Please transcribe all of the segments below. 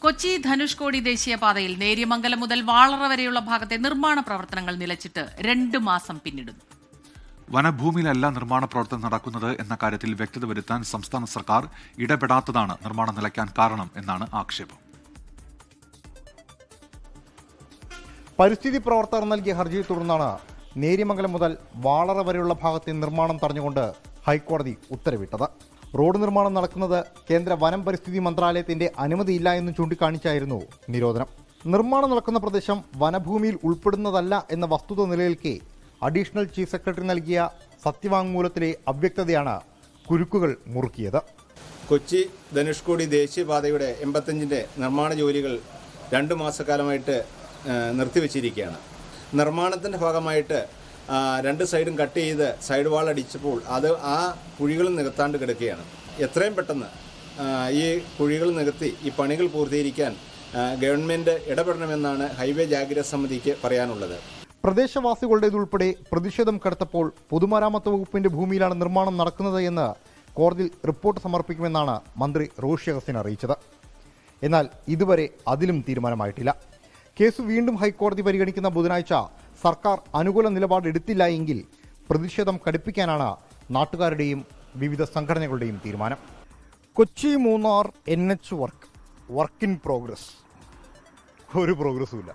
കൊച്ചി ധനുഷ്കോടി ദേശീയപാതയിൽ നേര്യമംഗലം മുതൽ വാളറ വരെയുള്ള ഭാഗത്തെ നിർമ്മാണ പ്രവർത്തനങ്ങൾ നിലച്ചിട്ട് 2 മാസം പിന്നിടുന്നു. വനഭൂമിയിലല്ല നിർമ്മാണ പ്രവർത്തനം നടക്കുന്നത് എന്ന കാര്യത്തിൽ വ്യക്തത വരുത്താൻ സംസ്ഥാന സർക്കാർ ഇടപെടാത്തതാണ് നിർമ്മാണം നിലയ്ക്കാൻ കാരണം എന്നാണ് ആക്ഷേപം. പരിസ്ഥിതി പ്രവർത്തകർ നൽകിയ ഹർജിയെ തുടർന്നാണ് നേര്യമംഗലം മുതൽ വാളറ വരെയുള്ള ഭാഗത്തെ നിർമ്മാണം തടഞ്ഞുകൊണ്ട് ഹൈക്കോടതി ഉത്തരവിട്ടത്. റോഡ് നിർമ്മാണം നടക്കുന്നത് കേന്ദ്ര വനം പരിസ്ഥിതി മന്ത്രാലയത്തിന്റെ അനുമതിയില്ല എന്ന് ചൂണ്ടിക്കാണിച്ചായിരുന്നു നിരോധനം. നിർമ്മാണം നടക്കുന്ന പ്രദേശം വനഭൂമിയിൽ ഉൾപ്പെടുന്നതല്ല എന്ന വസ്തുത നിലനിൽക്കെ അഡീഷണൽ ചീഫ് സെക്രട്ടറി നൽകിയ സത്യവാങ്മൂലത്തിലെ അവ്യക്തതയാണ് കുരുക്കുകൾ മുറുക്കിയത്. കൊച്ചി ധനുഷ്കോടി ദേശീയപാതയുടെ 85ന്റെ നിർമ്മാണ ജോലികൾ 2 മാസക്കാലമായിട്ട് നിർത്തിവെച്ചിരിക്കുകയാണ്. നിർമ്മാണത്തിൻ്റെ ഭാഗമായിട്ട് 2 സൈഡും കട്ട് ചെയ്ത് സൈഡ് വാൾ അടിച്ചപ്പോൾ അത് ആ കുഴികൾ നികത്താണ്ട് കിടക്കുകയാണ്. എത്രയും പെട്ടെന്ന് ഈ കുഴികൾ നികത്തി ഈ പണികൾ പൂർത്തീകരിക്കാൻ ഗവൺമെൻറ് ഇടപെടണമെന്നാണ് ഹൈവേ ജാഗ്രത സമിതിക്ക് പറയാനുള്ളത്. പ്രദേശവാസികളുടേതുൾപ്പെടെ പ്രതിഷേധം കടുത്തപ്പോൾ പൊതുമരാമത്ത് വകുപ്പിന്റെ ഭൂമിയിലാണ് നിർമ്മാണം നടക്കുന്നത് എന്ന് കോടതിയിൽ റിപ്പോർട്ട് സമർപ്പിക്കുമെന്നാണ് മന്ത്രി റോഷി അഗസ്റ്റിൻ അറിയിച്ചത്. എന്നാൽ ഇതുവരെ അതിലും തീരുമാനമായിട്ടില്ല. കേസ് വീണ്ടും ഹൈക്കോടതി പരിഗണിക്കുന്ന ബുധനാഴ്ച സർക്കാർ അനുകൂല നിലപാട് എടുത്തില്ല എങ്കിൽ പ്രതിഷേധം കടുപ്പിക്കാനാണ് നാട്ടുകാരുടെയും വിവിധ സംഘടനകളുടെയും തീരുമാനം. Kochi Munnar NH work in progress. ഒരു പ്രോഗ്രസ്സുമില്ല.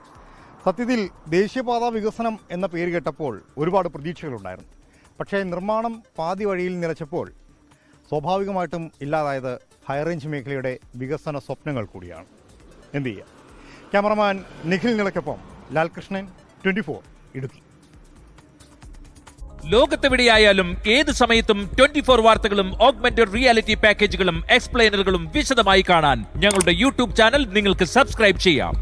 സത്യത്തിൽ ദേശീയപാത വികസനം എന്ന പേര് കേട്ടപ്പോൾ ഒരുപാട് പ്രതീക്ഷകളുണ്ടായിരുന്നു. പക്ഷേ നിർമ്മാണം പാതി വഴിയിൽ നിലച്ചപ്പോൾ സ്വാഭാവികമായിട്ടും ഇല്ലാതായത് ഹൈറേഞ്ച് മേഖലയുടെ വികസന സ്വപ്നങ്ങൾ കൂടിയാണ്. എന്ത് ചെയ്യുക? ക്യാമറമാൻ നിഖിൽ നിളയ്ക്കൊപ്പം ലാൽകൃഷ്ണൻ, 24 ഇടുക്കി. ലോകത്തെവിടെയായാലും ഏത് സമയത്തും 24 വാർത്തകളും ഓഗ്മെന്റഡ് റിയാലിറ്റി പാക്കേജുകളും എക്സ്പ്ലെയിനറുകളും വിശദമായി കാണാൻ ഞങ്ങളുടെ യൂട്യൂബ് ചാനൽ നിങ്ങൾക്ക് സബ്സ്ക്രൈബ് ചെയ്യാം.